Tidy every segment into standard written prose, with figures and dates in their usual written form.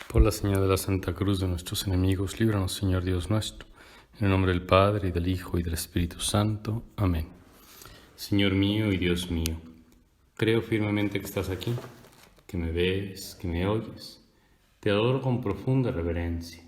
Por la señal de la Santa Cruz de nuestros enemigos, líbranos, Señor Dios nuestro, en el nombre del Padre, y del Hijo, y del Espíritu Santo. Amén. Señor mío y Dios mío, creo firmemente que estás aquí, que me ves, que me oyes. Te adoro con profunda reverencia.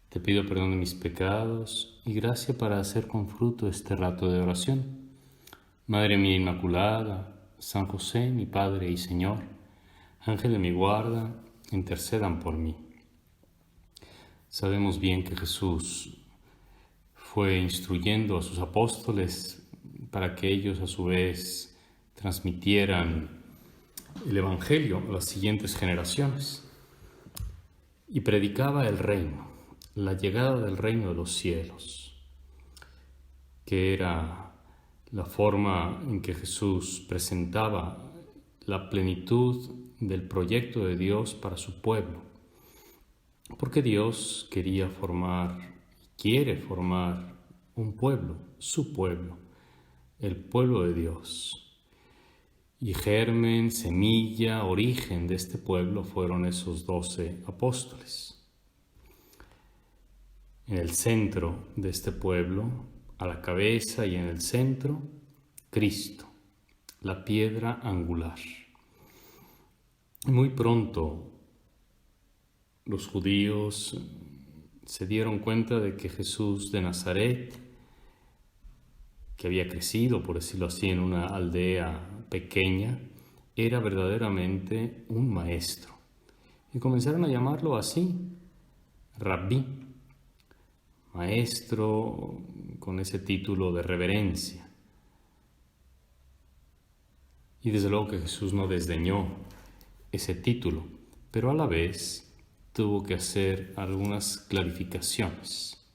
Te pido perdón de mis pecados y gracia para hacer con fruto este rato de oración. Madre mía Inmaculada, San José, mi Padre y Señor, Ángel de mi guarda, intercedan por mí. Sabemos bien que Jesús fue instruyendo a sus apóstoles para que ellos a su vez transmitieran el Evangelio a las siguientes generaciones. Y predicaba el reino, la llegada del reino de los cielos, que era la forma en que Jesús presentaba la plenitud del proyecto de Dios para su pueblo. Porque Dios quería formar, quiere formar un pueblo, su pueblo, el pueblo de Dios. Y germen, semilla, origen de este pueblo fueron esos 12 apóstoles. En el centro de este pueblo, a la cabeza y en el centro, Cristo, la piedra angular. Muy pronto los judíos se dieron cuenta de que Jesús de Nazaret, que había crecido, por decirlo así, en una aldea pequeña, era verdaderamente un maestro. Y comenzaron a llamarlo así, Rabí, maestro con ese título de reverencia. Y desde luego que Jesús no desdeñó ese título, pero a la vez tuvo que hacer algunas clarificaciones,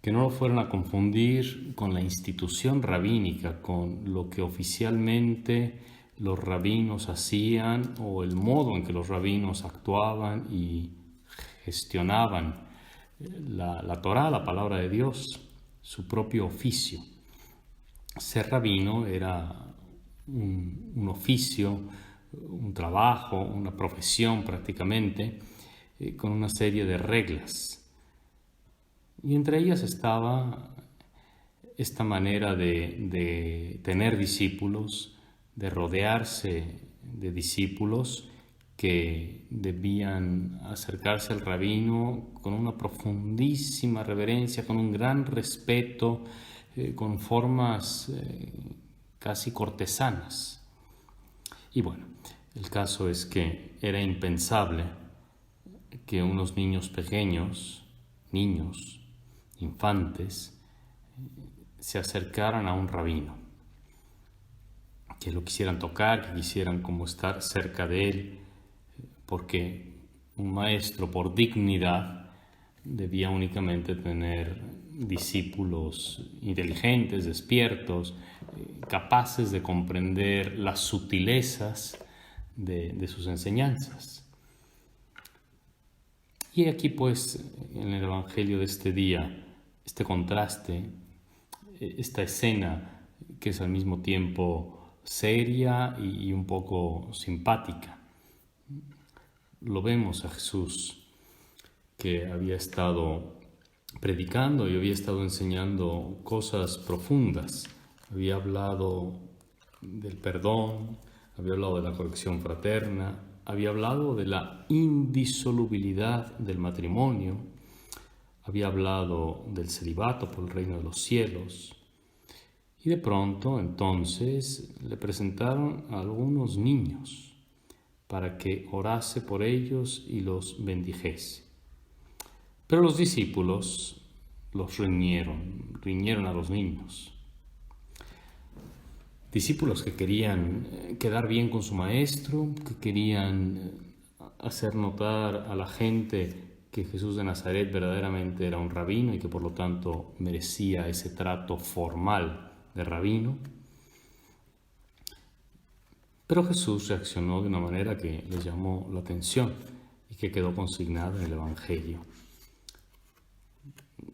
que no lo fueran a confundir con la institución rabínica, con lo que oficialmente los rabinos hacían o el modo en que los rabinos actuaban y gestionaban la Torá, la palabra de Dios, su propio oficio. Ser rabino era un oficio, un trabajo, una profesión prácticamente, con una serie de reglas. Y entre ellas estaba esta manera de tener discípulos, de rodearse de discípulos que debían acercarse al rabino con una profundísima reverencia, con un gran respeto, con formas casi cortesanas. Y bueno, el caso es que era impensable que unos niños pequeños, infantes, se acercaran a un rabino, que lo quisieran tocar, que quisieran como estar cerca de él, porque un maestro por dignidad debía únicamente tener discípulos inteligentes, despiertos, capaces de comprender las sutilezas de sus enseñanzas. Y aquí pues en el Evangelio de este día, este contraste, esta escena que es al mismo tiempo seria y un poco simpática. Lo vemos a Jesús, que había estado predicando y había estado enseñando cosas profundas. Había hablado del perdón, había hablado de la corrección fraterna, había hablado de la indisolubilidad del matrimonio, había hablado del celibato por el reino de los cielos. Y de pronto, entonces, le presentaron a algunos niños para que orase por ellos y los bendijese. Pero los discípulos los riñeron a los niños. Discípulos que querían quedar bien con su maestro, que querían hacer notar a la gente que Jesús de Nazaret verdaderamente era un rabino y que por lo tanto merecía ese trato formal de rabino. Pero Jesús reaccionó de una manera que les llamó la atención y que quedó consignada en el Evangelio.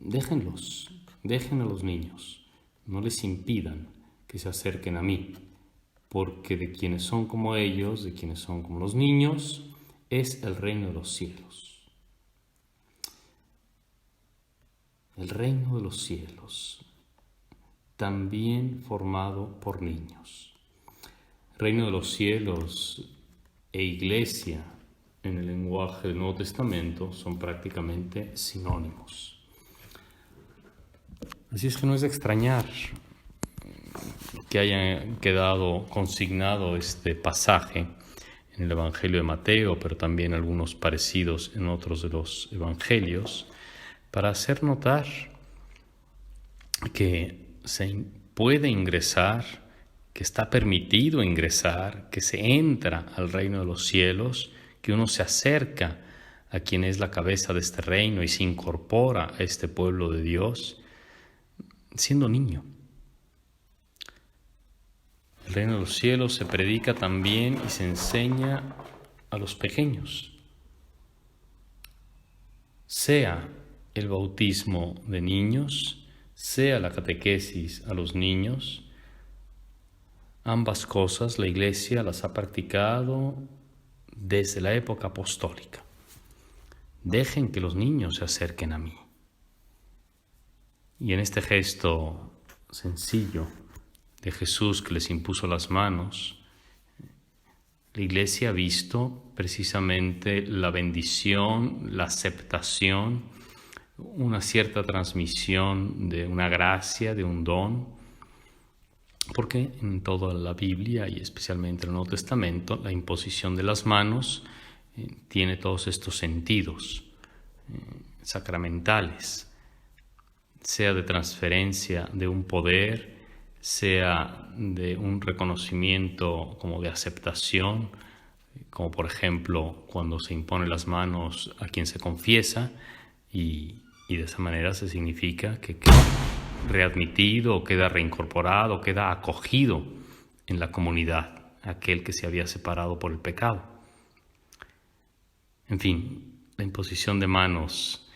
Dejen a los niños, no les impidan que se acerquen a mí, porque de quienes son como ellos, de quienes son como los niños, es el reino de los cielos. El reino de los cielos, también formado por niños. Reino de los cielos e iglesia en el lenguaje del Nuevo Testamento son prácticamente sinónimos. Así es que no es de extrañar que haya quedado consignado este pasaje en el Evangelio de Mateo, pero también algunos parecidos en otros de los evangelios, para hacer notar que se puede ingresar, que está permitido ingresar, que se entra al reino de los cielos, que uno se acerca a quien es la cabeza de este reino y se incorpora a este pueblo de Dios siendo niño. El reino de los cielos se predica también y se enseña a los pequeños. Sea el bautismo de niños, sea la catequesis a los niños, ambas cosas la Iglesia las ha practicado desde la época apostólica. Dejen que los niños se acerquen a mí. Y en este gesto sencillo de Jesús que les impuso las manos, la Iglesia ha visto precisamente la bendición, la aceptación, una cierta transmisión de una gracia, de un don, porque en toda la Biblia y especialmente en el Nuevo Testamento la imposición de las manos tiene todos estos sentidos sacramentales, sea de transferencia de un poder, sea de un reconocimiento como de aceptación, como por ejemplo cuando se imponen las manos a quien se confiesa y de esa manera se significa que queda readmitido, queda reincorporado, queda acogido en la comunidad, aquel que se había separado por el pecado. En fin, la imposición de manos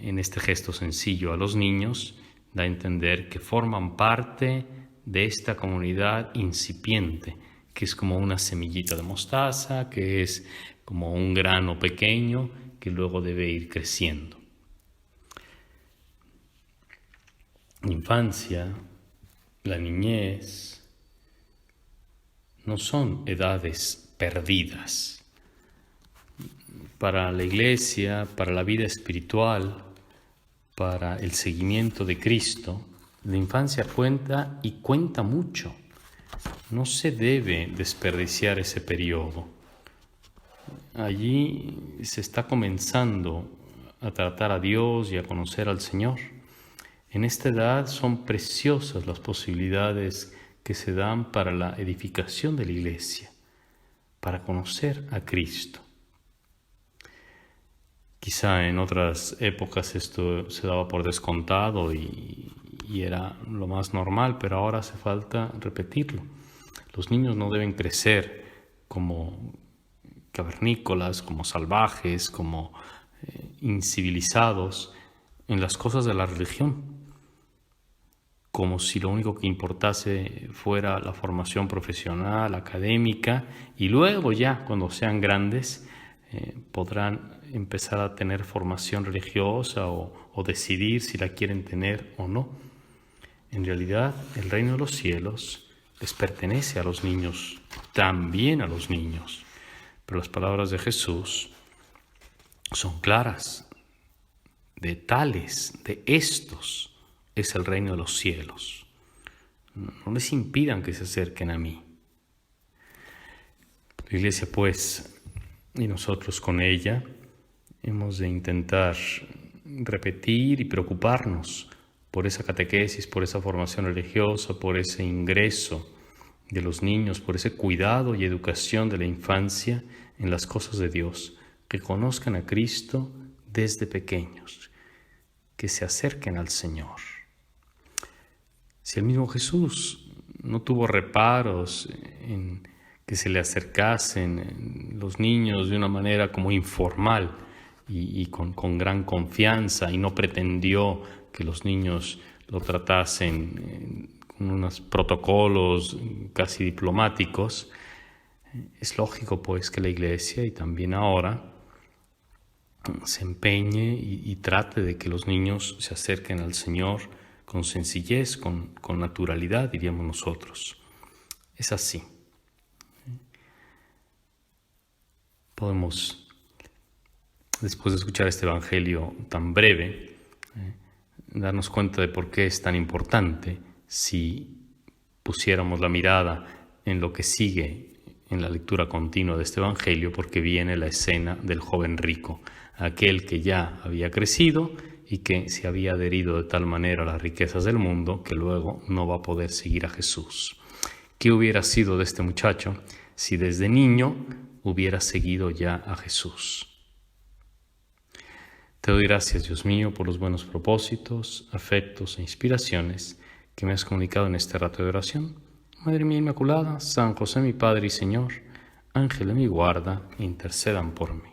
en este gesto sencillo a los niños da a entender que forman parte de esta comunidad incipiente, que es como una semillita de mostaza, que es como un grano pequeño que luego debe ir creciendo. La infancia, la niñez, no son edades perdidas. Para la Iglesia, para la vida espiritual, para el seguimiento de Cristo, la infancia cuenta y cuenta mucho. No se debe desperdiciar ese periodo. Allí se está comenzando a tratar a Dios y a conocer al Señor. En esta edad son preciosas las posibilidades que se dan para la edificación de la Iglesia, para conocer a Cristo. Quizá en otras épocas esto se daba por descontado y era lo más normal, pero ahora hace falta repetirlo. Los niños no deben crecer como cavernícolas, como salvajes, como incivilizados en las cosas de la religión, como si lo único que importase fuera la formación profesional, académica, y luego ya cuando sean grandes podrán empezar a tener formación religiosa o decidir si la quieren tener o no. En realidad, el reino de los cielos les pertenece a los niños, también a los niños. Pero las palabras de Jesús son claras. De tales, de estos, es el reino de los cielos. No les impidan que se acerquen a mí. La Iglesia, pues, y nosotros con ella, hemos de intentar repetir y preocuparnos por esa catequesis, por esa formación religiosa, por ese ingreso de los niños, por ese cuidado y educación de la infancia en las cosas de Dios, que conozcan a Cristo desde pequeños, que se acerquen al Señor. Si el mismo Jesús no tuvo reparos en que se le acercasen los niños de una manera como informal y con gran confianza, y no pretendió que los niños lo tratasen con unos protocolos casi diplomáticos, Es lógico pues que la Iglesia y también ahora se empeñe y trate de que los niños se acerquen al Señor con sencillez, con naturalidad, diríamos nosotros. Es así. Podemos, después de escuchar este Evangelio tan breve, darnos cuenta de por qué es tan importante si pusiéramos la mirada en lo que sigue en la lectura continua de este Evangelio, porque viene la escena del joven rico, aquel que ya había crecido y que se había adherido de tal manera a las riquezas del mundo que luego no va a poder seguir a Jesús. ¿Qué hubiera sido de este muchacho si desde niño hubiera seguido ya a Jesús? Te doy gracias, Dios mío, por los buenos propósitos, afectos e inspiraciones que me has comunicado en este rato de oración. Madre mía Inmaculada, San José mi Padre y Señor, Ángel de mi guarda, intercedan por mí.